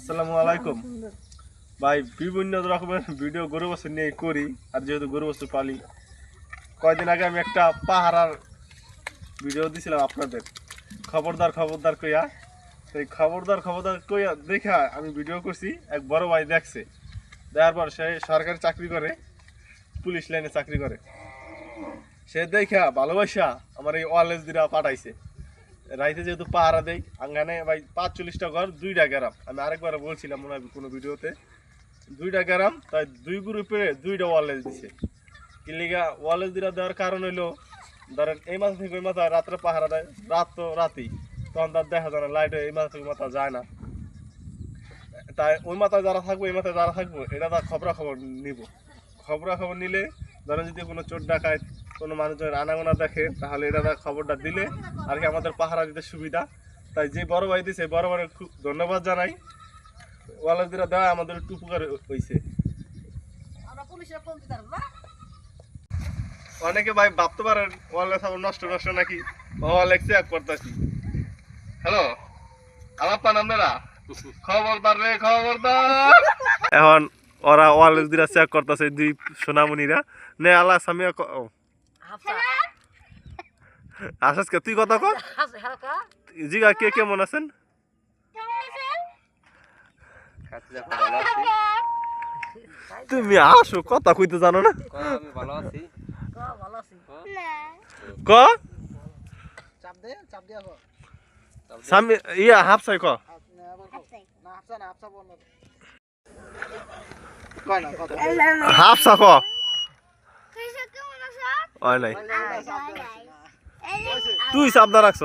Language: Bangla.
আসসালামু আলাইকুম ভাই, বিভিন্ন রকমের ভিডিও গরু বস্তু নিয়ে করি। আর যেহেতু গরু বস্তু পালি, কয়দিন আগে আমি একটা পাহারার ভিডিও দিছিলাম আপনাদের, খবরদার খবরদার কইয়া। সেই খবরদার খবরদার কইয়া দেখা আমি ভিডিও করছি। এক বড় ভাই দেখছে, দেখার পর সে সরকারি চাকরি করে, পুলিশ লাইনে চাকরি করে। সে দেখা ভালোবাসা আমার এই ওয়ালেজ দিরা পাঠাইছে। রাইতে যেহেতু পাহারা দেই, আঙ্গানে ভাই 45টা ঘর 2টা গ্রাম। আমি আরেকবার বলছিলাম মনে হয় কোনো ভিডিওতে, 2টা গ্রাম, তাই 2 গ্রুপে 2টা ওয়ালেজ দিছে। কিলিগা ওয়ালেজ দিরা দেওয়ার কারণ হইলো, ধরেন এই মাথা থেকে ওই মাথা রাত্রে পাহারা দেয়, রাত তো রাতেই, তখন তার দেখা যায় না, লাইট এই মাথা থেকে মাথা যায় না। তাই ওই মাথায় যারা থাকবো, এই মাথায় যারা থাকবো, এটা তার খবরাখবর নিব। খবরাখবর নিলে ধরেন যদি কোনো চোর ডাকায় কোনো মানুষজন আনাগোনা দেখে, তাহলে এটা তার খবরটা দিলে আর কি আমাদের পাহারা দিতে সুবিধা। তাই যে বড় ভাই দিছে, বড় ভাইয়ের খুব ধন্যবাদ জানাই। ওয়ালেজ দিরা দেওয়া আমাদের একটু উপকার হয়েছে। অনেকে ভাই ভাবতে পারেন ওয়ালেজ আবার নষ্ট নষ্ট নাকি, ওয়ালেজ চেক করতেছি। হ্যালো, আমার পানান্দারা, খবরদার রে খবরদার। এখন ওরা ওয়ালেজ দিরা চেক করতেছে, দুই সোনামণিরা নে আল্লাহ সামিয়া আসাস কে তুই কথা কর। জিগা কে কেমন আছেন? তুমি আসো, কথা কইতে জানো না? আমি ভালো আছি। ক চাপ দে, চাপ দিয়া কো। সামি ইয়া হাফসাই ক। না হাফসা না, হাফসা বল না। কই না কথা। হাফসা ক। ওই নাই, তুই সাবধান রাখছ।